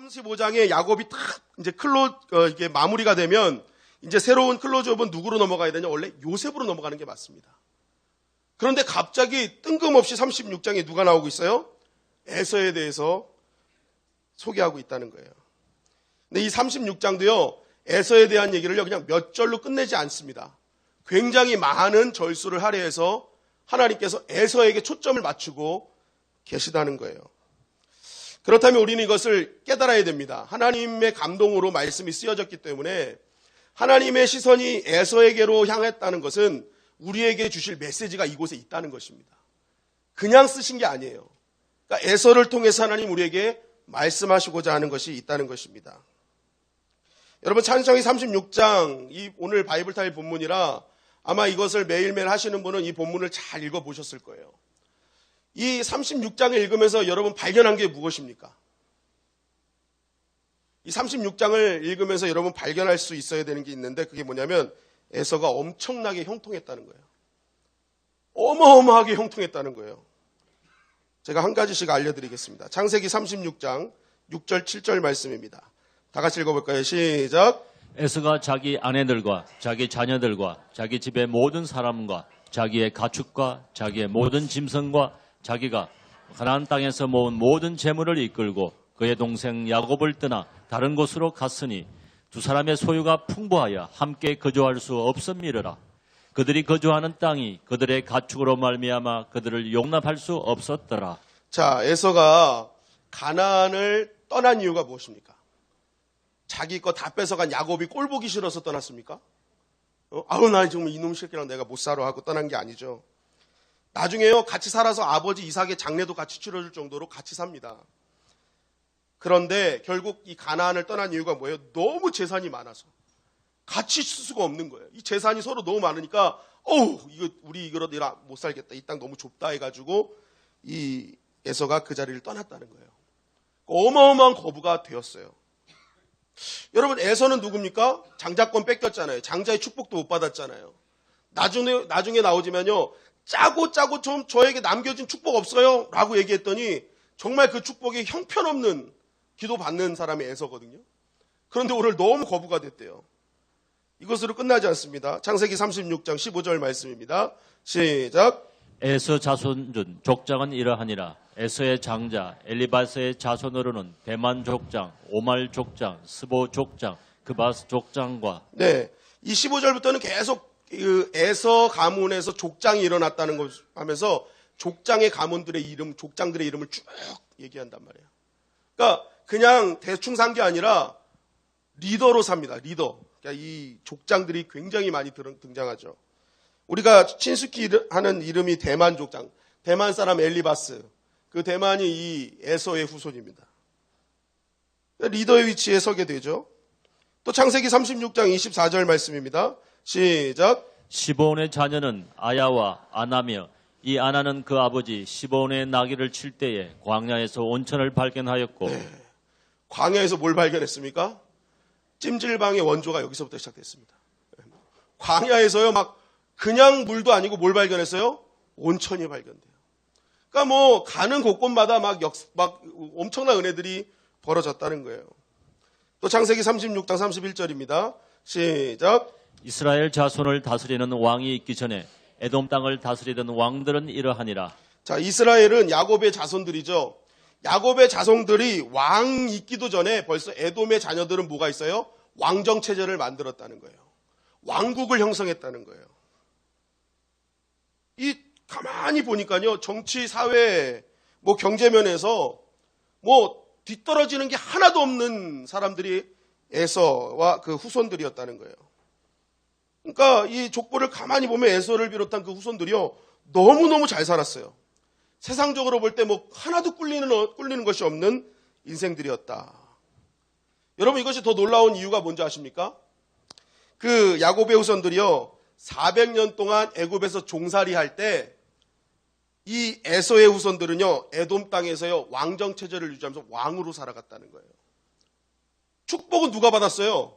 35장에 야곱이 딱 이제 이게 마무리가 되면 이제 새로운 클로즈업은 누구로 넘어가야 되냐? 원래 요셉으로 넘어가는 게 맞습니다. 그런데 갑자기 뜬금없이 36장에 누가 나오고 있어요? 에서에 대해서 소개하고 있다는 거예요. 근데 이 36장도요, 에서에 대한 얘기를요, 그냥 몇 절로 끝내지 않습니다. 굉장히 많은 절수를 할애해서 하나님께서 에서에게 초점을 맞추고 계시다는 거예요. 그렇다면 우리는 이것을 깨달아야 됩니다. 하나님의 감동으로 말씀이 쓰여졌기 때문에 하나님의 시선이 에서에게로 향했다는 것은 우리에게 주실 메시지가 이곳에 있다는 것입니다. 그냥 쓰신 게 아니에요. 그러니까 에서를 통해서 하나님 우리에게 말씀하시고자 하는 것이 있다는 것입니다. 여러분, 찬송이 36장, 이 오늘 바이블 타일 본문이라 아마 이것을 매일매일 하시는 분은 이 본문을 잘 읽어보셨을 거예요. 이 36장을 읽으면서 여러분 발견한 게 무엇입니까? 이 36장을 읽으면서 여러분 발견할 수 있어야 되는 게 있는데 그게 뭐냐면 에서가 엄청나게 형통했다는 거예요. 어마어마하게 형통했다는 거예요. 제가 한 가지씩 알려드리겠습니다. 창세기 36장 6절 7절 말씀입니다. 다 같이 읽어볼까요? 시작. 에서가 자기 아내들과 자기 자녀들과 자기 집의 모든 사람과 자기의 가축과 자기의 모든 짐승과 자기가 가나안 땅에서 모은 모든 재물을 이끌고 그의 동생 야곱을 떠나 다른 곳으로 갔으니 두 사람의 소유가 풍부하여 함께 거주할 수 없음이러라. 그들이 거주하는 땅이 그들의 가축으로 말미암아 그들을 용납할 수 없었더라. 자, 에서가 가나안을 떠난 이유가 무엇입니까? 자기 거 다 뺏어간 야곱이 꼴 보기 싫어서 떠났습니까? 아우, 나 정말 이놈 새끼랑 내가 못 살아 하고 떠난 게 아니죠. 나중에요, 같이 살아서 아버지 이삭의 장례도 같이 치러줄 정도로 같이 삽니다. 그런데 결국 이 가나안을 떠난 이유가 뭐예요? 너무 재산이 많아서 같이 쓸 수가 없는 거예요. 이 재산이 서로 너무 많으니까 우리 이러다 못 살겠다. 이 땅 너무 좁다 해가지고 이 에서가 그 자리를 떠났다는 거예요. 어마어마한 거부가 되었어요. 여러분, 에서는 누굽니까? 장자권 뺏겼잖아요. 장자의 축복도 못 받았잖아요. 나중에 나오지만요, 짜고 좀 저에게 남겨진 축복 없어요? 라고 얘기했더니 정말 그 축복이 형편없는 기도 받는 사람이 에서거든요. 그런데 오늘 너무 거부가 됐대요. 이것으로 끝나지 않습니다. 창세기 36장 15절 말씀입니다. 시작. 에서 자손 중 족장은 이러하니라. 에서의 장자 엘리바스의 자손으로는 대만 족장, 오말 족장, 스보 족장, 그바스 족장과 네, 이 15절부터는 계속 그 에서 가문에서 족장이 일어났다는 걸 하면서 족장의 가문들의 이름, 족장들의 이름을 쭉 얘기한단 말이에요. 그러니까 그냥 대충 산 게 아니라 리더로 삽니다. 리더. 그러니까 이 족장들이 굉장히 많이 등장하죠. 우리가 친숙히 하는 이름이 대만 족장, 대만 사람 엘리바스. 그 대만이 이 에서의 후손입니다. 리더의 위치에 서게 되죠. 또 창세기 36장 24절 말씀입니다. 시작. 시브온의 자녀는 아야와 아나며 이 아나는 그 아버지 시브온의 나귀를 칠 때에 광야에서 온천을 발견하였고. 네. 광야에서 뭘 발견했습니까? 찜질방의 원조가 여기서부터 시작됐습니다. 광야에서요, 막 그냥 물도 아니고 뭘 발견했어요? 온천이 발견돼요. 그러니까 뭐 가는 곳곳마다 막 엄청난 은혜들이 벌어졌다는 거예요. 또 창세기 36장 31절입니다. 시작. 이스라엘 자손을 다스리는 왕이 있기 전에 에돔 땅을 다스리던 왕들은 이러하니라. 자, 이스라엘은 야곱의 자손들이죠. 야곱의 자손들이 왕 있기도 전에 벌써 에돔의 자녀들은 뭐가 있어요? 왕정 체제를 만들었다는 거예요. 왕국을 형성했다는 거예요. 이 가만히 보니까요, 정치, 사회, 뭐 경제면에서 뭐 뒤떨어지는 게 하나도 없는 사람들이 에서와 그 후손들이었다는 거예요. 그러니까 이 족보를 가만히 보면 에서를 비롯한 그 후손들이요, 너무너무 잘 살았어요. 세상적으로 볼 때 뭐 하나도 꿀리는 것이 없는 인생들이었다. 여러분, 이것이 더 놀라운 이유가 뭔지 아십니까? 그 야곱의 후손들이요, 400년 동안 애굽에서 종살이 할 때 이 에서의 후손들은요, 에돔 땅에서요, 왕정 체제를 유지하면서 왕으로 살아갔다는 거예요. 축복은 누가 받았어요?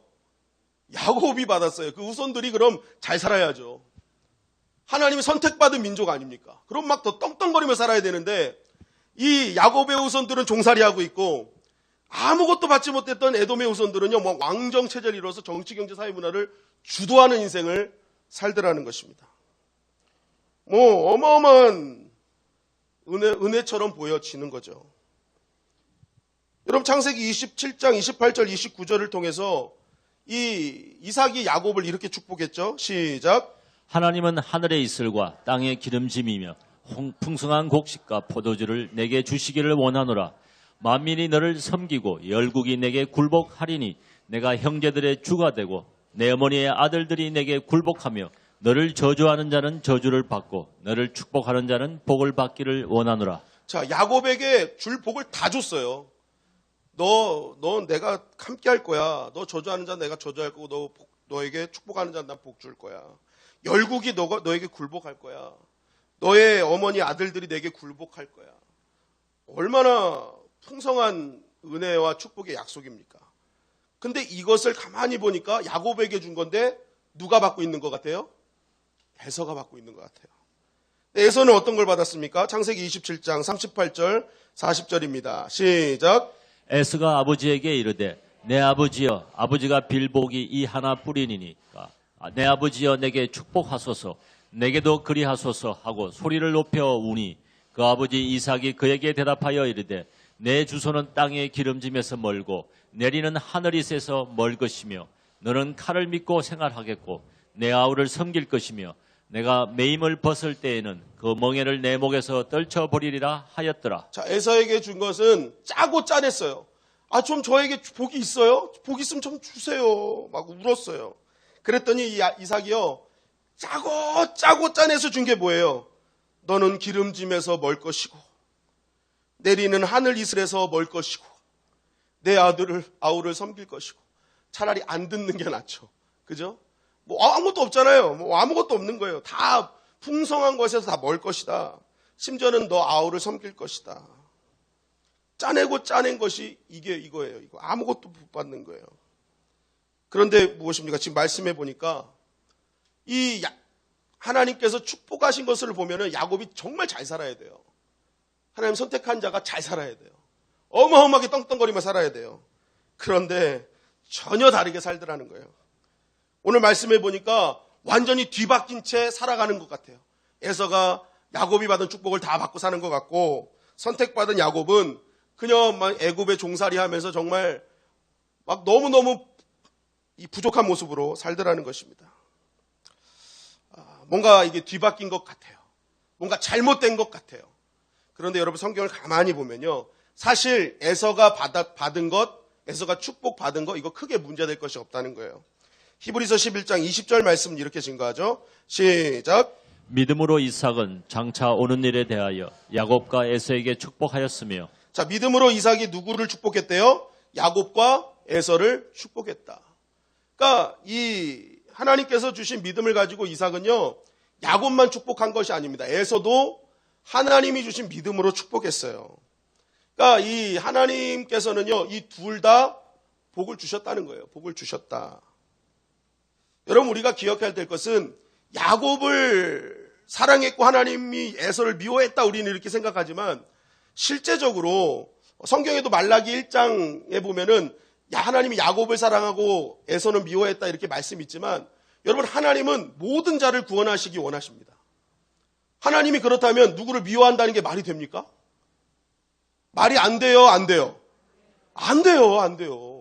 야곱이 받았어요. 그 후손들이 그럼 잘 살아야죠. 하나님이 선택받은 민족 아닙니까? 그럼 막 더 떵떵거리며 살아야 되는데 이 야곱의 후손들은 종살이하고 있고 아무것도 받지 못했던 에돔의 후손들은요, 뭐 왕정 체제를 이뤄서 정치, 경제, 사회, 문화를 주도하는 인생을 살더라는 것입니다. 뭐 어마어마한 은혜처럼 보여지는 거죠. 여러분 창세기 27장 28절 29절을 통해서 이 이삭이 야곱을 이렇게 축복했죠. 시작. 하나님은 하늘의 이슬과 땅의 기름짐이며 풍성한 곡식과 포도주를 내게 주시기를 원하노라. 만민이 너를 섬기고 열국이 내게 굴복하리니 내가 형제들의 주가 되고 내 어머니의 아들들이 내게 굴복하며 너를 저주하는 자는 저주를 받고 너를 축복하는 자는 복을 받기를 원하노라. 자, 야곱에게 줄 복을 다 줬어요. 너 내가 함께 할 거야. 너 저주하는 자 내가 저주할 거고 너에게 축복하는 자 난 복 줄 거야. 열국이 너에게 굴복할 거야. 너의 어머니 아들들이 내게 굴복할 거야. 얼마나 풍성한 은혜와 축복의 약속입니까? 근데 이것을 가만히 보니까 야곱에게 준 건데 누가 받고 있는 것 같아요? 에서가 받고 있는 것 같아요. 에서는 어떤 걸 받았습니까? 창세기 27장 38절 40절입니다. 시작. 에서가 아버지에게 이르되 내 아버지여 아버지가 빌 복이 이 하나뿐이니까 내 아버지여 내게 축복하소서 내게도 그리하소서 하고 소리를 높여 우니 그 아버지 이삭이 그에게 대답하여 이르되 내 주소는 땅의 기름짐에서 멀고 내리는 하늘이 세서 멀 것이며 너는 칼을 믿고 생활하겠고 내 아우를 섬길 것이며 내가 매임을 벗을 때에는 그 멍에를 내 목에서 떨쳐버리리라 하였더라. 자, 에서에게 준 것은 짜고 짜냈어요. 아, 좀 저에게 복이 있어요? 복 있으면 좀 주세요. 막 울었어요. 그랬더니 이삭이요, 짜고 짜내서 준 게 뭐예요? 너는 기름짐에서 멀 것이고 내리는 하늘 이슬에서 멀 것이고 내 아우를 섬길 것이고. 차라리 안 듣는 게 낫죠. 그죠? 뭐 아무것도 없잖아요. 뭐 아무것도 없는 거예요. 다 풍성한 것에서 다 멀 것이다. 심지어는 너 아우를 섬길 것이다. 짜내고 짜낸 것이 이거예요. 이거 아무것도 못 받는 거예요. 그런데 무엇입니까? 지금 말씀해 보니까 이 하나님께서 축복하신 것을 보면은 야곱이 정말 잘 살아야 돼요. 하나님 선택한 자가 잘 살아야 돼요. 어마어마하게 떵떵거리며 살아야 돼요. 그런데 전혀 다르게 살더라는 거예요. 오늘 말씀해 보니까 완전히 뒤바뀐 채 살아가는 것 같아요. 에서가 야곱이 받은 축복을 다 받고 사는 것 같고, 선택받은 야곱은 그냥 막 애굽에 종살이 하면서 정말 막 너무너무 이 부족한 모습으로 살더라는 것입니다. 뭔가 이게 뒤바뀐 것 같아요. 뭔가 잘못된 것 같아요. 그런데 여러분 성경을 가만히 보면요, 사실 에서가 받은 것, 에서가 축복받은 것, 이거 크게 문제될 것이 없다는 거예요. 히브리서 11장 20절 말씀 이렇게 증거하죠. 시작. 믿음으로 이삭은 장차 오는 일에 대하여 야곱과 에서에게 축복하였으며. 자, 믿음으로 이삭이 누구를 축복했대요? 야곱과 에서를 축복했다. 그러니까 이 하나님께서 주신 믿음을 가지고 이삭은요, 야곱만 축복한 것이 아닙니다. 에서도 하나님이 주신 믿음으로 축복했어요. 그러니까 이 하나님께서는요, 이 둘 다 복을 주셨다는 거예요. 복을 주셨다. 여러분, 우리가 기억해야 될 것은 야곱을 사랑했고 하나님이 에서를 미워했다, 우리는 이렇게 생각하지만 실제적으로 성경에도 말라기 1장에 보면은 하나님이 야곱을 사랑하고 에서는 미워했다 이렇게 말씀이 있지만, 여러분, 하나님은 모든 자를 구원하시기 원하십니다. 하나님이 그렇다면 누구를 미워한다는 게 말이 됩니까? 말이 안 돼요, 안 돼요? 안 돼요, 안 돼요.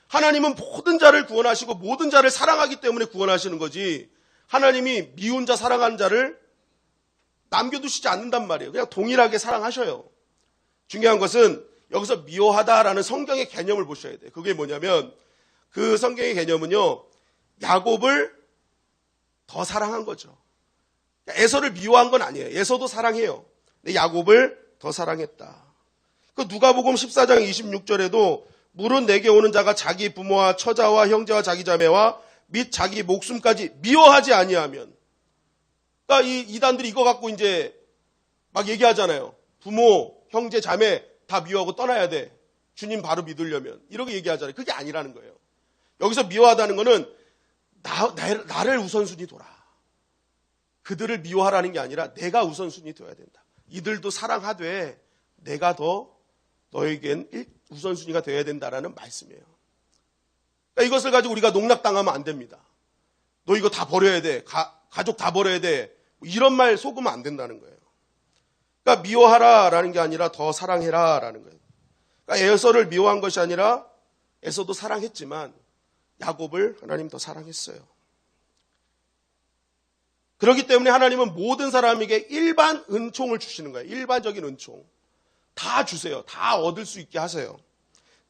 하나님은 모든 자를 구원하시고 모든 자를 사랑하기 때문에 구원하시는 거지, 하나님이 미운 자, 사랑하는 자를 남겨두시지 않는단 말이에요. 그냥 동일하게 사랑하셔요. 중요한 것은 여기서 미워하다라는 성경의 개념을 보셔야 돼요. 그게 뭐냐면, 그 성경의 개념은요, 야곱을 더 사랑한 거죠. 에서를 미워한 건 아니에요. 에서도 사랑해요. 근데 야곱을 더 사랑했다. 그 누가복음 14장 26절에도 물은 내게 오는 자가 자기 부모와 처자와 형제와 자기 자매와 및 자기 목숨까지 미워하지 아니하면. 그러니까 이 이단들이 이거 갖고 이제 막 얘기하잖아요. 부모, 형제, 자매 다 미워하고 떠나야 돼. 주님 바로 믿으려면. 이렇게 얘기하잖아요. 그게 아니라는 거예요. 여기서 미워하다는 거는 나를 우선순위 둬라. 그들을 미워하라는 게 아니라 내가 우선순위 둬야 된다. 이들도 사랑하되 내가 더 너에겐 우선순위가 되어야 된다라는 말씀이에요. 그러니까 이것을 가지고 우리가 농락당하면 안 됩니다. 너 이거 다 버려야 돼. 가족 다 버려야 돼. 이런 말 속으면 안 된다는 거예요. 그러니까 미워하라라는 게 아니라 더 사랑해라라는 거예요. 그러니까 에서를 미워한 것이 아니라 에서도 사랑했지만 야곱을 하나님 더 사랑했어요. 그렇기 때문에 하나님은 모든 사람에게 일반 은총을 주시는 거예요. 일반적인 은총. 다 주세요. 다 얻을 수 있게 하세요.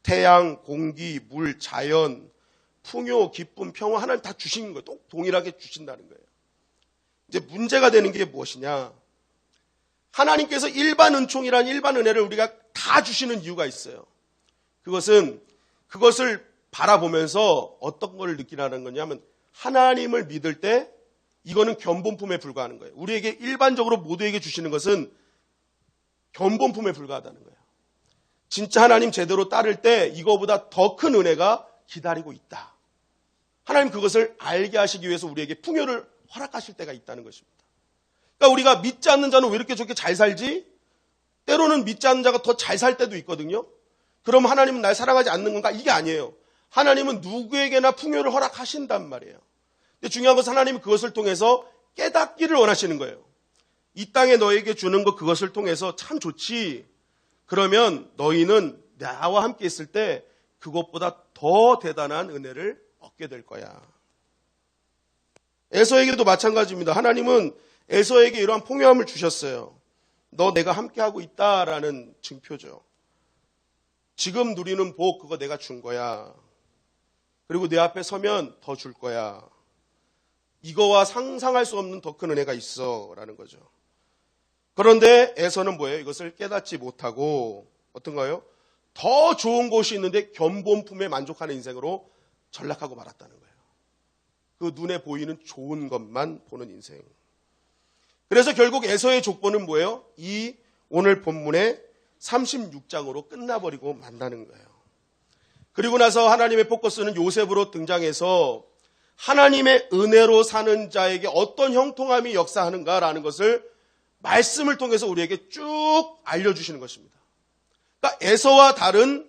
태양, 공기, 물, 자연, 풍요, 기쁨, 평화 하나님 다 주시는 거예요. 또 동일하게 주신다는 거예요. 이제 문제가 되는 게 무엇이냐? 하나님께서 일반 은총이란 일반 은혜를 우리가 다 주시는 이유가 있어요. 그것을 바라보면서 어떤 걸 느끼라는 거냐면 하나님을 믿을 때 이거는 견본품에 불과하는 거예요. 우리에게 일반적으로 모두에게 주시는 것은 견본품에 불과하다는 거예요. 진짜 하나님 제대로 따를 때 이거보다 더 큰 은혜가 기다리고 있다. 하나님 그것을 알게 하시기 위해서 우리에게 풍요를 허락하실 때가 있다는 것입니다. 그러니까 우리가 믿지 않는 자는 왜 이렇게 저렇게 잘 살지? 때로는 믿지 않는 자가 더 잘 살 때도 있거든요. 그럼 하나님은 날 사랑하지 않는 건가? 이게 아니에요. 하나님은 누구에게나 풍요를 허락하신단 말이에요. 근데 중요한 것은 하나님은 그것을 통해서 깨닫기를 원하시는 거예요. 이 땅에 너에게 주는 것 그것을 통해서 참 좋지. 그러면 너희는 나와 함께 있을 때 그것보다 더 대단한 은혜를 얻게 될 거야. 에서에게도 마찬가지입니다. 하나님은 에서에게 이러한 풍요함을 주셨어요. 너 내가 함께하고 있다라는 증표죠. 지금 누리는 복 그거 내가 준 거야. 그리고 내 앞에 서면 더 줄 거야. 이거와 상상할 수 없는 더 큰 은혜가 있어 라는 거죠. 그런데 에서는 뭐예요? 이것을 깨닫지 못하고 어떤가요? 더 좋은 곳이 있는데 견본품에 만족하는 인생으로 전락하고 말았다는 거예요. 그 눈에 보이는 좋은 것만 보는 인생. 그래서 결국 에서의 족보는 뭐예요? 이 오늘 본문의 36장으로 끝나버리고 만다는 거예요. 그리고 나서 하나님의 포커스는 요셉으로 등장해서 하나님의 은혜로 사는 자에게 어떤 형통함이 역사하는가라는 것을 말씀을 통해서 우리에게 쭉 알려주시는 것입니다. 그러니까 에서와 다른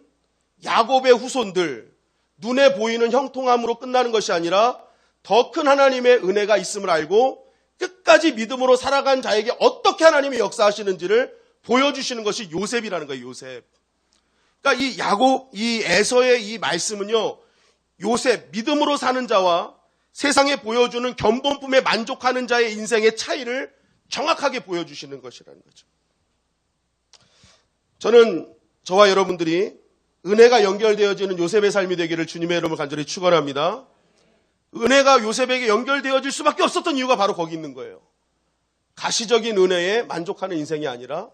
야곱의 후손들, 눈에 보이는 형통함으로 끝나는 것이 아니라 더 큰 하나님의 은혜가 있음을 알고 끝까지 믿음으로 살아간 자에게 어떻게 하나님이 역사하시는지를 보여주시는 것이 요셉이라는 거예요. 요셉. 그러니까 이 에서의 이 말씀은요, 요셉, 믿음으로 사는 자와 세상에 보여주는 견본품에 만족하는 자의 인생의 차이를 정확하게 보여주시는 것이라는 거죠. 저는 저와 여러분들이 은혜가 연결되어지는 요셉의 삶이 되기를 주님의 이름으로 간절히 축원합니다. 은혜가 요셉에게 연결되어질 수밖에 없었던 이유가 바로 거기 있는 거예요. 가시적인 은혜에 만족하는 인생이 아니라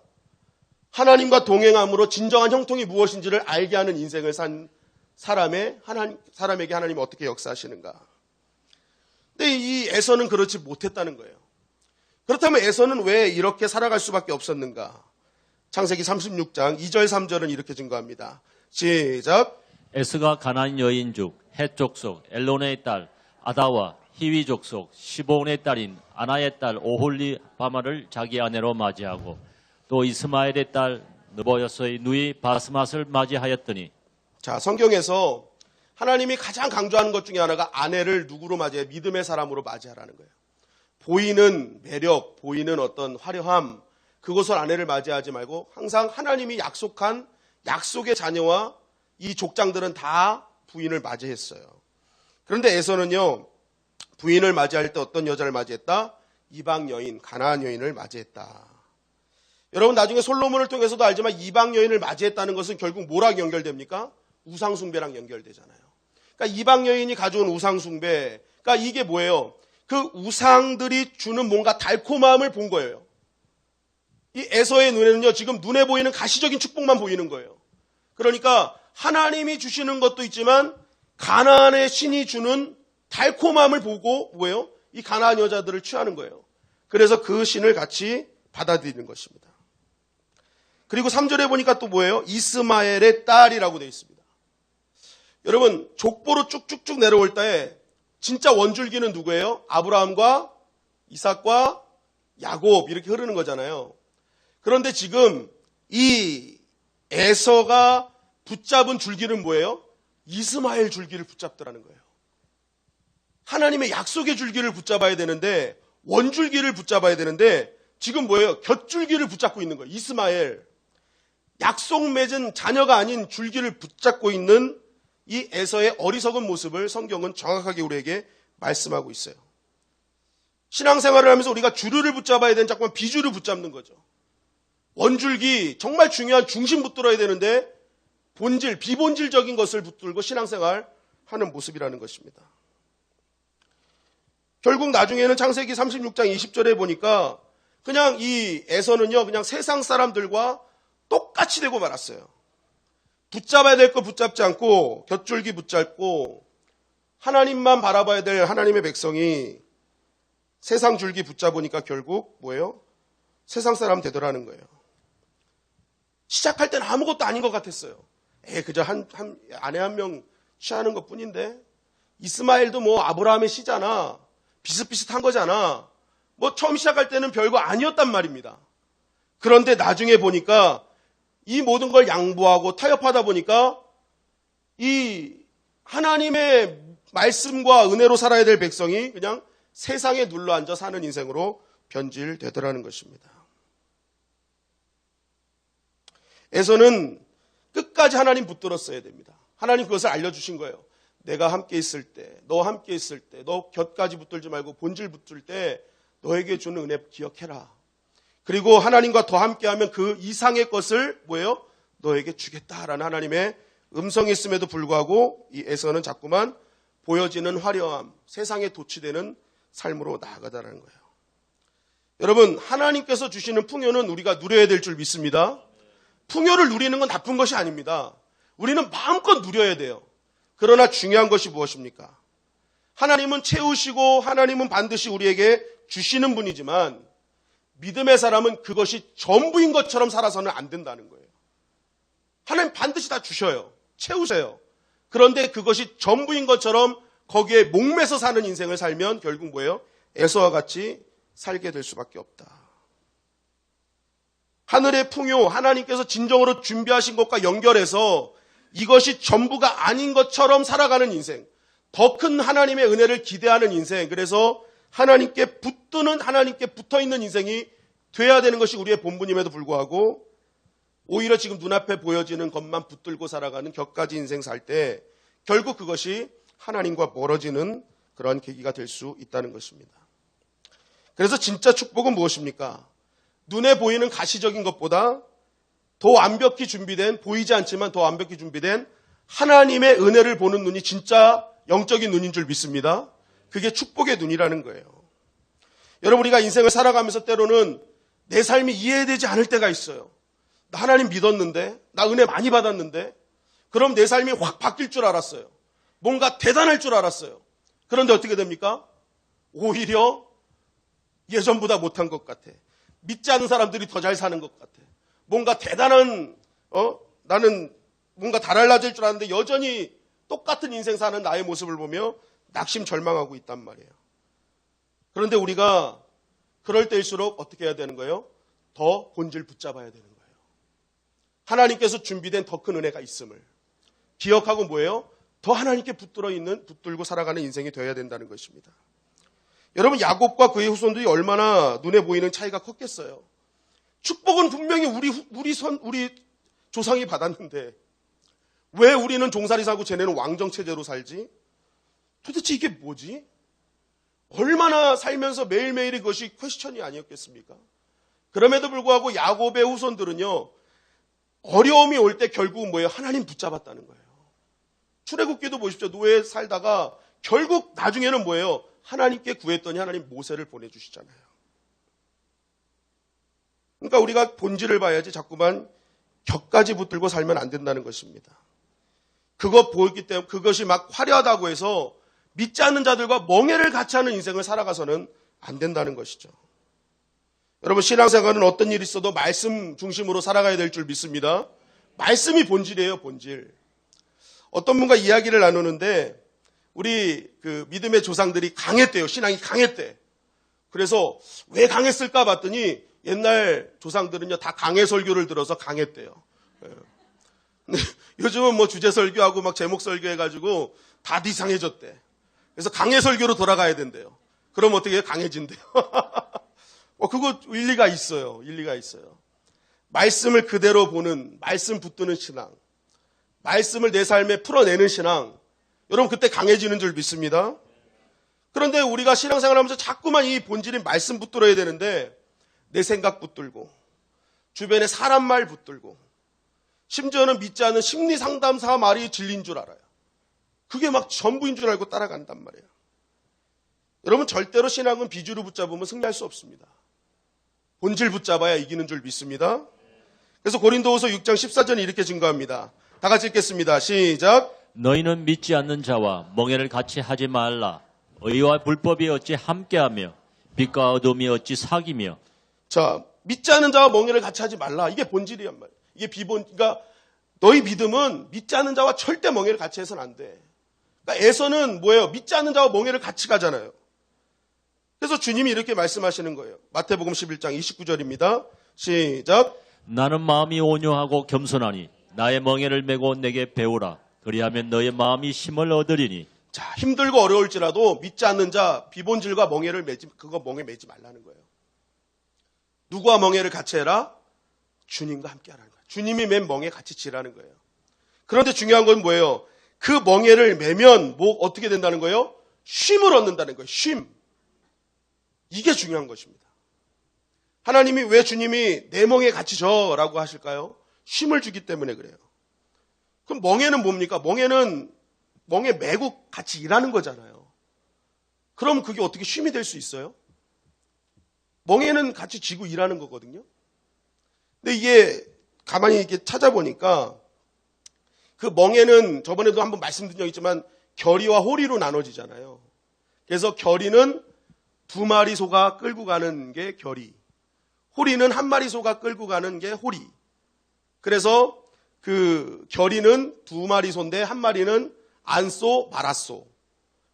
하나님과 동행함으로 진정한 형통이 무엇인지를 알게 하는 인생을 산 사람에게 하나님이 어떻게 역사하시는가. 근데 이 에서는 그렇지 못했다는 거예요. 그렇다면 에서는 왜 이렇게 살아갈 수밖에 없었는가? 창세기 36장 2절 3절은 이렇게 증거합니다. 시작. 에스가 가나안 여인족 헷 족속 엘론의 딸 아다와 히위 족속 시본의 딸인 아나의 딸 오홀리 바마를 자기 아내로 맞이하고 또 이스마엘의 딸 느보여스의 누이 바스맛을 맞이하였더니. 자, 성경에서 하나님이 가장 강조하는 것 중에 하나가 아내를 누구로 맞이해? 믿음의 사람으로 맞이하라는 거예요. 보이는 매력, 보이는 어떤 화려함, 그것을 아내를 맞이하지 말고 항상 하나님이 약속한 약속의 자녀와 이 족장들은 다 부인을 맞이했어요. 그런데 에서는요, 부인을 맞이할 때 어떤 여자를 맞이했다? 이방 여인, 가나안 여인을 맞이했다. 여러분 나중에 솔로몬을 통해서도 알지만 이방 여인을 맞이했다는 것은 결국 뭐랑 연결됩니까? 우상숭배랑 연결되잖아요. 그러니까 이방 여인이 가져온 우상숭배, 그러니까 이게 뭐예요? 그 우상들이 주는 뭔가 달콤함을 본 거예요. 이 에서의 눈에는요, 지금 눈에 보이는 가시적인 축복만 보이는 거예요. 그러니까 하나님이 주시는 것도 있지만 가나안의 신이 주는 달콤함을 보고 뭐예요? 이 가나안 여자들을 취하는 거예요. 그래서 그 신을 같이 받아들이는 것입니다. 그리고 3절에 보니까 또 뭐예요? 이스마엘의 딸이라고 되어 있습니다. 여러분 족보로 쭉쭉쭉 내려올 때 진짜 원줄기는 누구예요? 아브라함과 이삭과 야곱 이렇게 흐르는 거잖아요. 그런데 지금 이 에서가 붙잡은 줄기는 뭐예요? 이스마엘 줄기를 붙잡더라는 거예요. 하나님의 약속의 줄기를 붙잡아야 되는데, 원줄기를 붙잡아야 되는데, 지금 뭐예요? 곁줄기를 붙잡고 있는 거예요. 이스마엘. 약속 맺은 자녀가 아닌 줄기를 붙잡고 있는 이 에서의 어리석은 모습을 성경은 정확하게 우리에게 말씀하고 있어요. 신앙생활을 하면서 우리가 주류를 붙잡아야 되는 자꾸만 비주를 붙잡는 거죠. 원줄기, 정말 중요한 중심 붙들어야 되는데 본질, 비본질적인 것을 붙들고 신앙생활 하는 모습이라는 것입니다. 결국 나중에는 창세기 36장 20절에 보니까 그냥 이 에서는요, 그냥 세상 사람들과 똑같이 되고 말았어요. 붙잡아야 될 거 붙잡지 않고 곁줄기 붙잡고 하나님만 바라봐야 될 하나님의 백성이 세상 줄기 붙잡으니까 결국 뭐예요? 세상 사람 되더라는 거예요. 시작할 때는 아무것도 아닌 것 같았어요. 그저 아내 한 명 취하는 것 뿐인데 이스마엘도 뭐 아브라함의 씨잖아. 비슷비슷한 거잖아. 뭐 처음 시작할 때는 별거 아니었단 말입니다. 그런데 나중에 보니까 이 모든 걸 양보하고 타협하다 보니까 이 하나님의 말씀과 은혜로 살아야 될 백성이 그냥 세상에 눌러앉아 사는 인생으로 변질되더라는 것입니다. 에서는 끝까지 하나님 붙들었어야 됩니다. 하나님 그것을 알려주신 거예요. 내가 함께 있을 때, 너 함께 있을 때, 너 곁까지 붙들지 말고 본질 붙들 때 너에게 주는 은혜 기억해라. 그리고 하나님과 더 함께하면 그 이상의 것을 뭐예요? 너에게 주겠다라는 하나님의 음성이 있음에도 불구하고 이 에서는 자꾸만 보여지는 화려함, 세상에 도취되는 삶으로 나아가다라는 거예요. 여러분, 하나님께서 주시는 풍요는 우리가 누려야 될 줄 믿습니다. 풍요를 누리는 건 나쁜 것이 아닙니다. 우리는 마음껏 누려야 돼요. 그러나 중요한 것이 무엇입니까? 하나님은 채우시고 하나님은 반드시 우리에게 주시는 분이지만 믿음의 사람은 그것이 전부인 것처럼 살아서는 안 된다는 거예요. 하나님 반드시 다 주셔요. 채우세요. 그런데 그것이 전부인 것처럼 거기에 목매서 사는 인생을 살면 결국 뭐예요? 에서와 같이 살게 될 수밖에 없다. 하늘의 풍요, 하나님께서 진정으로 준비하신 것과 연결해서 이것이 전부가 아닌 것처럼 살아가는 인생, 더 큰 하나님의 은혜를 기대하는 인생, 그래서 하나님께 붙드는, 하나님께 붙어있는 인생이 돼야 되는 것이 우리의 본분임에도 불구하고 오히려 지금 눈앞에 보여지는 것만 붙들고 살아가는 격가지 인생 살 때 결국 그것이 하나님과 멀어지는 그런 계기가 될 수 있다는 것입니다. 그래서 진짜 축복은 무엇입니까? 눈에 보이는 가시적인 것보다 더 완벽히 준비된, 보이지 않지만 더 완벽히 준비된 하나님의 은혜를 보는 눈이 진짜 영적인 눈인 줄 믿습니다. 그게 축복의 눈이라는 거예요. 여러분, 우리가 인생을 살아가면서 때로는 내 삶이 이해되지 않을 때가 있어요. 나 하나님 믿었는데, 나 은혜 많이 받았는데, 그럼 내 삶이 확 바뀔 줄 알았어요. 뭔가 대단할 줄 알았어요. 그런데 어떻게 됩니까? 오히려 예전보다 못한 것 같아. 믿지 않는 사람들이 더 잘 사는 것 같아. 뭔가 대단한, 나는 뭔가 달라질 줄 알았는데 여전히 똑같은 인생 사는 나의 모습을 보며 낙심 절망하고 있단 말이에요. 그런데 우리가 그럴 때일수록 어떻게 해야 되는 거예요? 더 본질 붙잡아야 되는 거예요. 하나님께서 준비된 더 큰 은혜가 있음을 기억하고 뭐예요? 더 하나님께 붙들고 살아가는 인생이 되어야 된다는 것입니다. 여러분, 야곱과 그의 후손들이 얼마나 눈에 보이는 차이가 컸겠어요. 축복은 분명히 우리 조상이 받았는데 왜 우리는 종살이 살고 쟤네는 왕정체제로 살지? 도대체 이게 뭐지? 얼마나 살면서 매일매일이 그것이 퀘스천이 아니었겠습니까? 그럼에도 불구하고 야곱의 후손들은요, 어려움이 올 때 결국은 뭐예요? 하나님 붙잡았다는 거예요. 출애굽기도 보십시오. 노예 살다가 결국 나중에는 뭐예요? 하나님께 구했더니 하나님 모세를 보내주시잖아요. 그러니까 우리가 본질을 봐야지 자꾸만 격까지 붙들고 살면 안 된다는 것입니다. 그것 보이기 때문에 그것이 막 화려하다고 해서 믿지 않는 자들과 멍해를 같이 하는 인생을 살아가서는 안 된다는 것이죠. 여러분, 신앙생활은 어떤 일이 있어도 말씀 중심으로 살아가야 될 줄 믿습니다. 말씀이 본질이에요, 본질. 어떤 분과 이야기를 나누는데 우리 그 믿음의 조상들이 강했대요. 신앙이 강했대. 그래서 왜 강했을까 봤더니 옛날 조상들은요 다 강해 설교를 들어서 강했대요. 요즘은 뭐 주제 설교하고 막 제목 설교해가지고 다 이상해졌대. 그래서 강해 설교로 돌아가야 된대요. 그럼 어떻게 해요? 강해진대요. 그거 일리가 있어요. 일리가 있어요. 말씀을 그대로 보는, 말씀 붙드는 신앙, 말씀을 내 삶에 풀어내는 신앙, 여러분 그때 강해지는 줄 믿습니다. 그런데 우리가 신앙생활하면서 자꾸만 이 본질인 말씀 붙들어야 되는데 내 생각 붙들고 주변에 사람 말 붙들고 심지어는 믿지 않는 심리 상담사 말이 진리인 줄 알아요. 그게 막 전부인 줄 알고 따라간단 말이에요. 여러분 절대로 신앙은 비주류 붙잡으면 승리할 수 없습니다. 본질 붙잡아야 이기는 줄 믿습니다. 그래서 고린도후서 6장 14절에 이렇게 증거합니다. 다 같이 읽겠습니다. 시작. 너희는 믿지 않는 자와 멍에를 같이 하지 말라. 의와 불법이 어찌 함께하며 빛과 어둠이 어찌 사귀며. 자, 믿지 않는 자와 멍에를 같이 하지 말라. 이게 본질이란 말이에요. 이게 그러니까 너희 믿음은 믿지 않는 자와 절대 멍에를 같이 해서는 안 돼. 그러니까 에서는 뭐예요? 믿지 않는 자와 멍에를 같이 가잖아요. 그래서 주님이 이렇게 말씀하시는 거예요. 마태복음 11장 29절입니다. 시작. 나는 마음이 온유하고 겸손하니 나의 멍에를 메고 내게 배우라. 그리하면 너의 마음이 힘을 얻으리니. 자, 힘들고 어려울지라도 믿지 않는 자 비본질과 멍에를 멍에 매지 말라는 거예요. 누구와 멍에를 같이 해라? 주님과 함께 하라는 거예요. 주님이 맨 멍에 같이 지라는 거예요. 그런데 중요한 건 뭐예요? 그 멍에를 매면 어떻게 된다는 거예요? 쉼을 얻는다는 거예요. 쉼. 이게 중요한 것입니다. 하나님이 왜 주님이 내 멍에 같이 져라고 하실까요? 쉼을 주기 때문에 그래요. 그럼 멍에는 뭡니까? 멍에 매고 같이 일하는 거잖아요. 그럼 그게 어떻게 쉼이 될 수 있어요? 멍에는 같이 지고 일하는 거거든요. 근데 이게 가만히 이렇게 찾아보니까 그 멍에는 저번에도 한번 말씀드린 적 있지만 결의와 호리로 나눠지잖아요. 그래서 결의는 2마리 소가 끌고 가는 게 결의, 호리는 1마리 소가 끌고 가는 게 호리. 그래서 그 결의는 2마리 소인데 1마리는 안소, 마라소.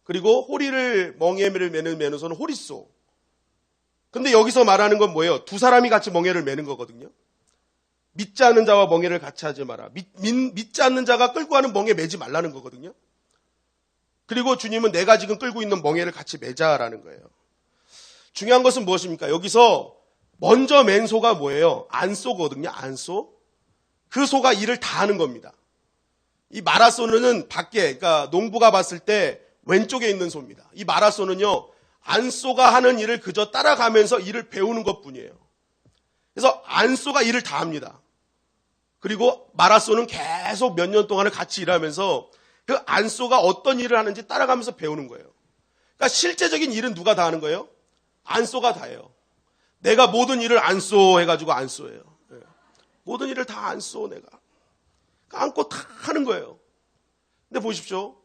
그리고 호리를 멍에를 매는 소는 호리소. 근데 여기서 말하는 건 뭐예요? 2사람이 같이 멍에를 매는 거거든요. 믿지 않는 자와 멍에를 같이 하지 마라. 믿지 않는 자가 끌고 가는 멍에 매지 말라는 거거든요. 그리고 주님은 내가 지금 끌고 있는 멍에를 같이 매자라는 거예요. 중요한 것은 무엇입니까? 여기서 먼저 맨 소가 뭐예요? 안소거든요. 안소. 그 소가 일을 다 하는 겁니다. 이 마라소는 밖에, 그러니까 농부가 봤을 때 왼쪽에 있는 소입니다. 이 마라소는요, 안소가 하는 일을 그저 따라가면서 일을 배우는 것뿐이에요. 그래서 안소가 일을 다 합니다. 그리고 마라소는 계속 몇 년 동안을 같이 일하면서 그 안소가 어떤 일을 하는지 따라가면서 배우는 거예요. 그러니까 실제적인 일은 누가 다 하는 거예요? 안소가 다 해요. 내가 모든 일을 안소 해가지고 안소예요. 모든 일을 다 안소 내가. 안고 다 하는 거예요. 근데 보십시오.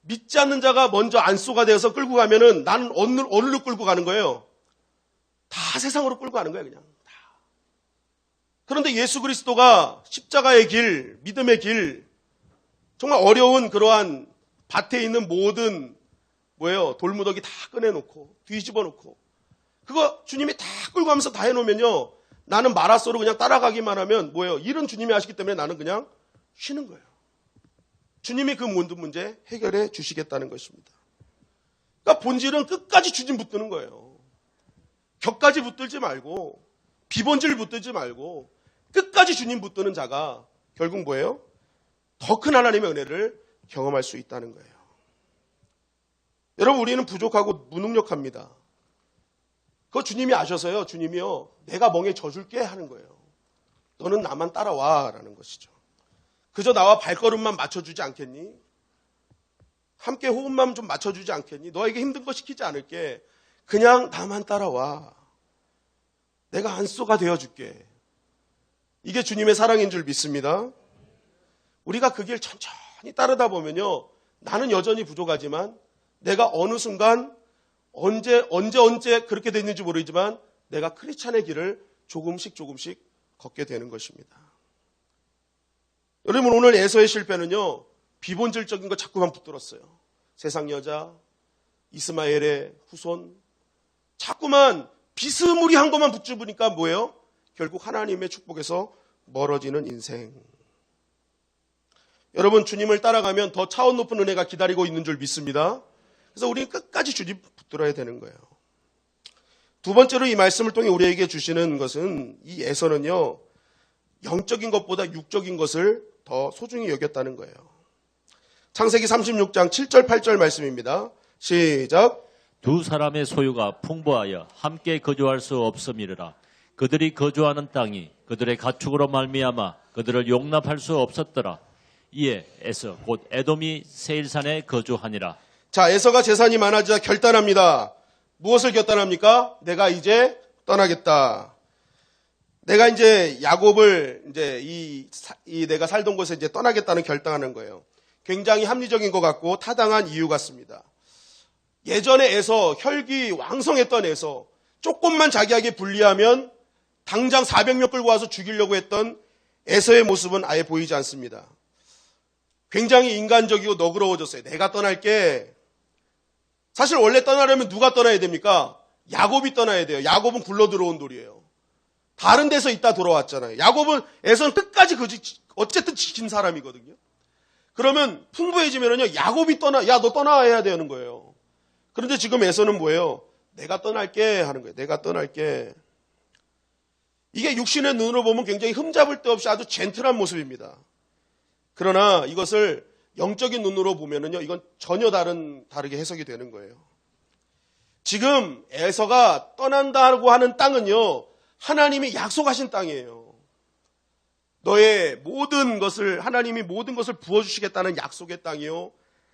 믿지 않는 자가 먼저 안소가 되어서 끌고 가면은 나는 어디로 끌고 가는 거예요? 다 세상으로 끌고 가는 거예요, 그냥. 다. 그런데 예수 그리스도가 십자가의 길, 믿음의 길, 정말 어려운 그러한 밭에 있는 모든 돌무더기 다 꺼내놓고 뒤집어 놓고 그거 주님이 다 끌고 가면서 다 해놓으면요. 나는 마라소로 그냥 따라가기만 하면 일은 주님이 하시기 때문에 나는 그냥 쉬는 거예요. 주님이 그 모든 문제 해결해 주시겠다는 것입니다. 그러니까 본질은 끝까지 주님 붙드는 거예요. 격까지 붙들지 말고 비본질 붙들지 말고 끝까지 주님 붙드는 자가 결국 뭐예요? 더 큰 하나님의 은혜를 경험할 수 있다는 거예요. 여러분 우리는 부족하고 무능력합니다. 그거 주님이 아셔서요. 주님이요. 내가 멍에 져줄게 하는 거예요. 너는 나만 따라와 라는 것이죠. 그저 나와 발걸음만 맞춰주지 않겠니? 함께 호흡만 좀 맞춰주지 않겠니? 너에게 힘든 거 시키지 않을게. 그냥 나만 따라와. 내가 안소가 되어줄게. 이게 주님의 사랑인 줄 믿습니다. 우리가 그 길 천천히 따르다 보면요. 나는 여전히 부족하지만 내가 어느 순간 언제 그렇게 됐는지 모르지만 내가 크리스찬의 길을 조금씩 걷게 되는 것입니다. 여러분 오늘 에서의 실패는요. 비본질적인 거 자꾸만 붙들었어요. 세상 여자, 이스마엘의 후손 자꾸만 비스무리한 것만 붙잡으니까 뭐예요? 결국 하나님의 축복에서 멀어지는 인생. 여러분, 주님을 따라가면 더 차원 높은 은혜가 기다리고 있는 줄 믿습니다. 그래서 우리는 끝까지 주님 붙들어야 되는 거예요. 두 번째로 이 말씀을 통해 우리에게 주시는 것은, 이 에서는요, 영적인 것보다 육적인 것을 더 소중히 여겼다는 거예요. 창세기 36장 7절 8절 말씀입니다. 시작. 두 사람의 소유가 풍부하여 함께 거주할 수 없음이라. 그들이 거주하는 땅이 그들의 가축으로 말미암아 그들을 용납할 수 없었더라. 이에 에서 곧 에돔이 세일산에 거주하니라. 자, 에서가 재산이 많아지자 결단합니다. 무엇을 결단합니까? 내가 이제 떠나겠다. 내가 이제 야곱을 이제 내가 살던 곳에 이제 떠나겠다는 결단하는 거예요. 굉장히 합리적인 것 같고 타당한 이유 같습니다. 예전에 에서 혈기 왕성했던 에서, 조금만 자기에게 불리하면 당장 400명 끌고 와서 죽이려고 했던 에서의 모습은 아예 보이지 않습니다. 굉장히 인간적이고 너그러워졌어요. 내가 떠날게. 사실 원래 떠나려면 누가 떠나야 됩니까? 야곱이 떠나야 돼요. 야곱은 굴러 들어온 돌이에요. 다른 데서 있다 돌아왔잖아요. 야곱은 에서는 끝까지 어쨌든 지킨 사람이거든요. 그러면 풍부해지면은요, 야곱이 야, 너 떠나야 되는 거예요. 그런데 지금 에서는 뭐예요? 내가 떠날게 하는 거예요. 내가 떠날게. 이게 육신의 눈으로 보면 굉장히 흠잡을 데 없이 아주 젠틀한 모습입니다. 그러나 이것을 영적인 눈으로 보면은요, 이건 전혀 다르게 해석이 되는 거예요. 지금 에서가 떠난다고 하는 땅은요, 하나님이 약속하신 땅이에요. 너의 모든 것을, 하나님이 모든 것을 부어주시겠다는 약속의 땅이요,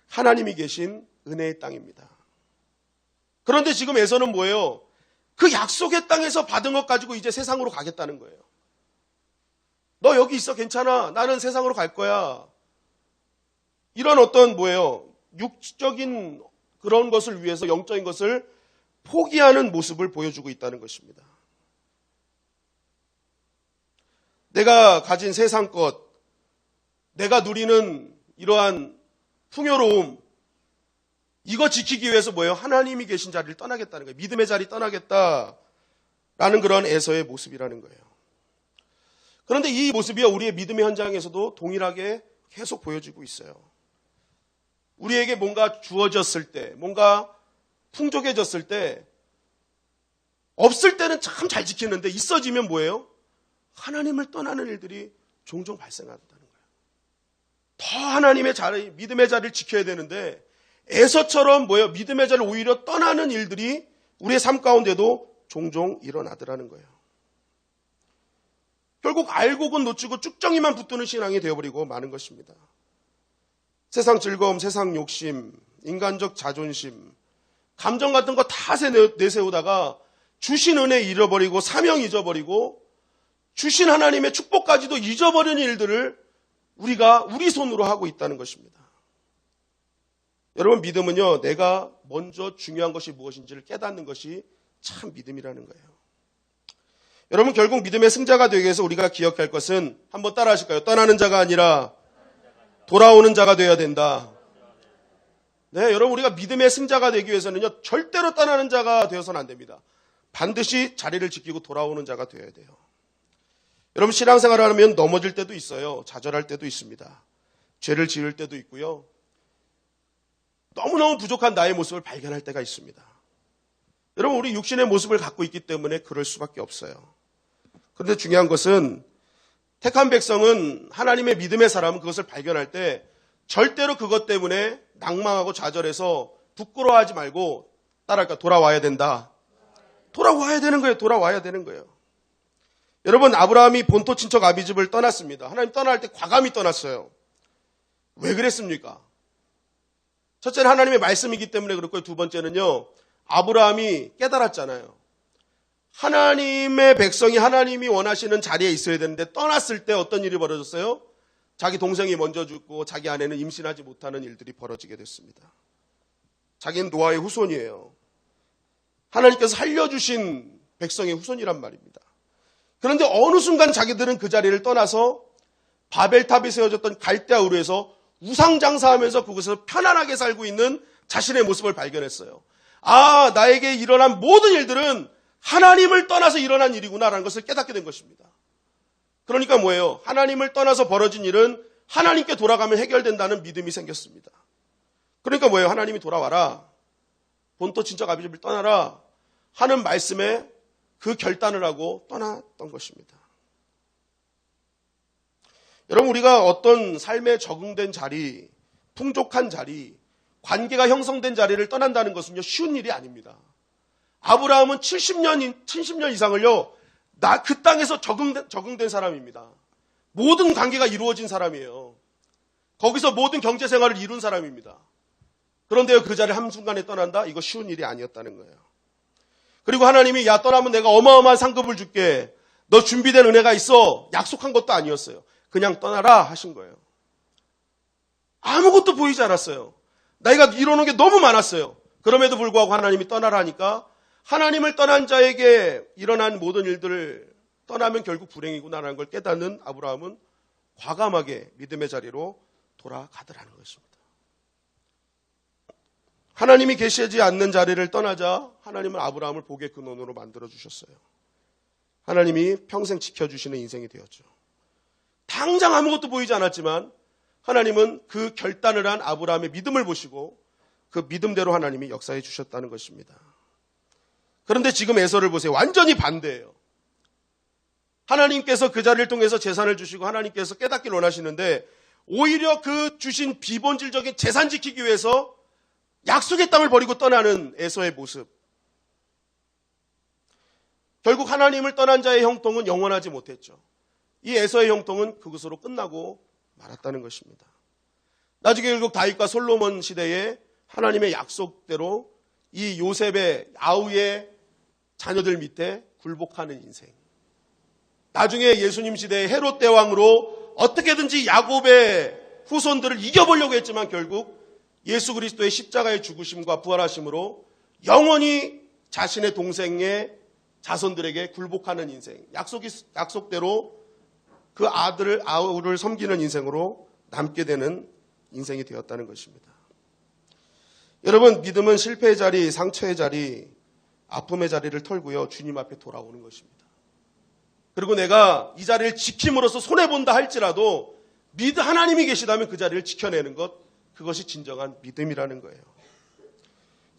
하나님이 계신 은혜의 땅입니다. 그런데 지금 에서는 뭐예요? 그 약속의 땅에서 받은 것 가지고 이제 세상으로 가겠다는 거예요. 너 여기 있어, 괜찮아. 나는 세상으로 갈 거야. 이런 어떤 육적인 그런 것을 위해서 영적인 것을 포기하는 모습을 보여주고 있다는 것입니다. 내가 가진 세상 것, 내가 누리는 이러한 풍요로움, 이거 지키기 위해서 하나님이 계신 자리를 떠나겠다는 거예요. 믿음의 자리 떠나겠다라는 그런 에서의 모습이라는 거예요. 그런데 이 모습이 우리의 믿음의 현장에서도 동일하게 계속 보여지고 있어요. 우리에게 뭔가 주어졌을 때, 뭔가 풍족해졌을 때, 없을 때는 참 잘 지키는데 있어지면 뭐예요? 하나님을 떠나는 일들이 종종 발생한다는 거예요. 더 하나님의 자리, 믿음의 자리를 지켜야 되는데 에서처럼 믿음의 자리를 오히려 떠나는 일들이 우리의 삶 가운데도 종종 일어나더라는 거예요. 결국 알곡은 놓치고 쭉정이만 붙드는 신앙이 되어버리고 마는 것입니다. 세상 즐거움, 세상 욕심, 인간적 자존심, 감정 같은 거 다 내세우다가 주신 은혜 잃어버리고 사명 잊어버리고 주신 하나님의 축복까지도 잊어버리는 일들을 우리가 우리 손으로 하고 있다는 것입니다. 여러분, 믿음은요, 내가 먼저 중요한 것이 무엇인지를 깨닫는 것이 참 믿음이라는 거예요. 여러분, 결국 믿음의 승자가 되기 위해서 우리가 기억할 것은, 한번 따라 하실까요? 떠나는 자가 아니라 돌아오는 자가 되어야 된다. 네, 여러분, 우리가 믿음의 승자가 되기 위해서는요, 절대로 떠나는 자가 되어서는 안 됩니다. 반드시 자리를 지키고 돌아오는 자가 되어야 돼요. 여러분, 신앙생활을 하면 넘어질 때도 있어요. 좌절할 때도 있습니다. 죄를 지을 때도 있고요. 너무너무 부족한 나의 모습을 발견할 때가 있습니다. 여러분, 우리 육신의 모습을 갖고 있기 때문에 그럴 수밖에 없어요. 그런데 중요한 것은 택한 백성은, 하나님의 믿음의 사람은 그것을 발견할 때 절대로 그것 때문에 낭망하고 좌절해서 부끄러워하지 말고 따라할까? 돌아와야 된다. 돌아와야 되는 거예요. 돌아와야 되는 거예요. 여러분, 아브라함이 본토 친척 아비집을 떠났습니다. 하나님 떠날 때 과감히 떠났어요. 왜 그랬습니까? 첫째는 하나님의 말씀이기 때문에 그렇고요. 두 번째는요, 아브라함이 깨달았잖아요. 하나님의 백성이 하나님이 원하시는 자리에 있어야 되는데 떠났을 때 어떤 일이 벌어졌어요? 자기 동생이 먼저 죽고 자기 아내는 임신하지 못하는 일들이 벌어지게 됐습니다. 자기는 노아의 후손이에요. 하나님께서 살려주신 백성의 후손이란 말입니다. 그런데 어느 순간 자기들은 그 자리를 떠나서 바벨탑이 세워졌던 갈대아 우르에서 우상장사하면서 그곳에서 편안하게 살고 있는 자신의 모습을 발견했어요. 아, 나에게 일어난 모든 일들은 하나님을 떠나서 일어난 일이구나라는 것을 깨닫게 된 것입니다. 그러니까 뭐예요? 하나님을 떠나서 벌어진 일은 하나님께 돌아가면 해결된다는 믿음이 생겼습니다. 그러니까 뭐예요? 하나님이 돌아와라. 본토 친척 아비집을 떠나라 하는 말씀에 그 결단을 하고 떠났던 것입니다. 여러분, 우리가 어떤 삶에 적응된 자리, 풍족한 자리, 관계가 형성된 자리를 떠난다는 것은요, 쉬운 일이 아닙니다. 아브라함은 70년 이상을요, 그 땅에서 적응된 사람입니다. 모든 관계가 이루어진 사람이에요. 거기서 모든 경제 생활을 이룬 사람입니다. 그런데 그 자리를 한순간에 떠난다? 이거 쉬운 일이 아니었다는 거예요. 그리고 하나님이 야, 떠나면 내가 어마어마한 상급을 줄게. 너 준비된 은혜가 있어. 약속한 것도 아니었어요. 그냥 떠나라 하신 거예요. 아무것도 보이지 않았어요. 나이가 이뤄놓은 게 너무 많았어요. 그럼에도 불구하고 하나님이 떠나라 하니까 하나님을 떠난 자에게 일어난 모든 일들을 떠나면 결국 불행이구나라는 걸 깨닫는 아브라함은 과감하게 믿음의 자리로 돌아가더라는 것입니다. 하나님이 계시지 않는 자리를 떠나자 하나님은 아브라함을 복의 근원으로 만들어주셨어요. 하나님이 평생 지켜주시는 인생이 되었죠. 당장 아무것도 보이지 않았지만 하나님은 그 결단을 한 아브라함의 믿음을 보시고 그 믿음대로 하나님이 역사해 주셨다는 것입니다. 그런데 지금 에서를 보세요. 완전히 반대예요. 하나님께서 그 자리를 통해서 재산을 주시고 하나님께서 깨닫기를 원하시는데 오히려 그 주신 비본질적인 재산 지키기 위해서 약속의 땅을 버리고 떠나는 에서의 모습. 결국 하나님을 떠난 자의 형통은 영원하지 못했죠. 이 에서의 형통은 그것으로 끝나고 말았다는 것입니다. 나중에 결국 다윗과 솔로몬 시대에 하나님의 약속대로 이 요셉의 아우의 자녀들 밑에 굴복하는 인생. 나중에 예수님 시대의 헤롯 대왕으로 어떻게든지 야곱의 후손들을 이겨보려고 했지만 결국 예수 그리스도의 십자가의 죽으심과 부활하심으로 영원히 자신의 동생의 자손들에게 굴복하는 인생. 약속대로 그 아우를 섬기는 인생으로 남게 되는 인생이 되었다는 것입니다. 여러분, 믿음은 실패의 자리, 상처의 자리, 아픔의 자리를 털고요, 주님 앞에 돌아오는 것입니다. 그리고 내가 이 자리를 지킴으로써 손해본다 할지라도 하나님이 계시다면 그 자리를 지켜내는 것, 그것이 진정한 믿음이라는 거예요.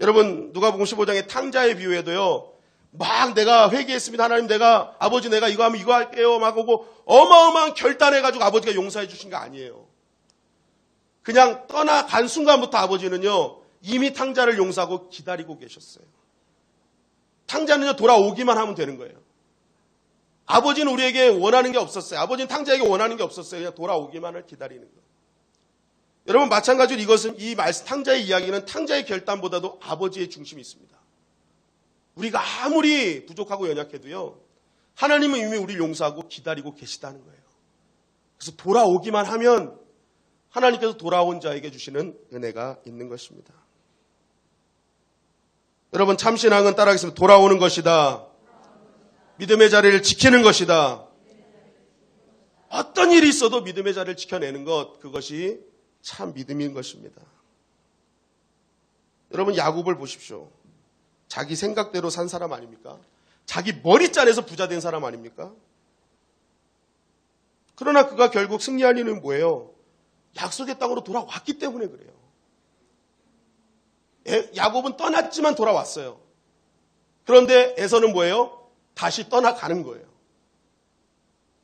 여러분, 누가복음 15장의 탕자의 비유에도요, 막 내가 회개했습니다. 하나님, 아버지 내가 이거 하면 이거 할게요. 막 오고 어마어마한 결단해가지고 아버지가 용서해 주신 거 아니에요. 그냥 떠나간 순간부터 아버지는요, 이미 탕자를 용서하고 기다리고 계셨어요. 탕자는요, 돌아오기만 하면 되는 거예요. 아버지는 우리에게 원하는 게 없었어요. 아버지는 탕자에게 원하는 게 없었어요. 그냥 돌아오기만을 기다리는 거예요. 여러분, 마찬가지로 이것은 탕자의 이야기는 탕자의 결단보다도 아버지의 중심이 있습니다. 우리가 아무리 부족하고 연약해도요, 하나님은 이미 우리를 용서하고 기다리고 계시다는 거예요. 그래서 돌아오기만 하면 하나님께서 돌아온 자에게 주시는 은혜가 있는 것입니다. 여러분, 참신앙은 따라하겠습니다. 돌아오는 것이다. 믿음의 자리를 지키는 것이다. 어떤 일이 있어도 믿음의 자리를 지켜내는 것, 그것이 참 믿음인 것입니다. 여러분, 야곱을 보십시오. 자기 생각대로 산 사람 아닙니까? 자기 머리짠에서 부자 된 사람 아닙니까? 그러나 그가 결국 승리한 이유는 뭐예요? 약속의 땅으로 돌아왔기 때문에 그래요. 야곱은 떠났지만 돌아왔어요. 그런데 에서는 뭐예요? 다시 떠나가는 거예요.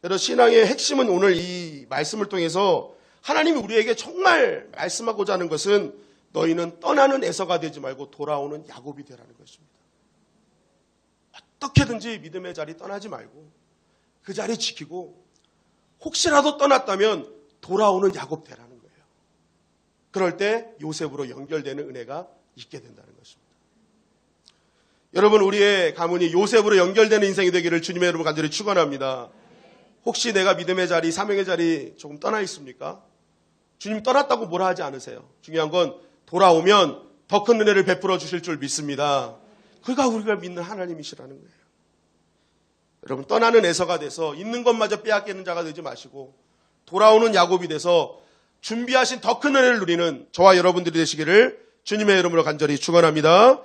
여러분, 신앙의 핵심은 오늘 이 말씀을 통해서 하나님이 우리에게 정말 말씀하고자 하는 것은 너희는 떠나는 에서가 되지 말고 돌아오는 야곱이 되라는 것입니다. 어떻게든지 믿음의 자리 떠나지 말고 그 자리 지키고 혹시라도 떠났다면 돌아오는 야곱 되라는 거예요. 그럴 때 요셉으로 연결되는 은혜가 있게 된다는 것입니다. 여러분, 우리의 가문이 요셉으로 연결되는 인생이 되기를 주님의 이름으로 간절히 축원합니다. 혹시 내가 믿음의 자리, 사명의 자리 조금 떠나 있습니까? 주님 떠났다고 뭐라 하지 않으세요. 중요한 건 돌아오면 더 큰 은혜를 베풀어 주실 줄 믿습니다. 그가 우리가 믿는 하나님이시라는 거예요. 여러분, 떠나는 에서가 돼서 있는 것마저 빼앗기는 자가 되지 마시고 돌아오는 야곱이 돼서 준비하신 더 큰 은혜를 누리는 저와 여러분들이 되시기를 주님의 이름으로 간절히 축원합니다.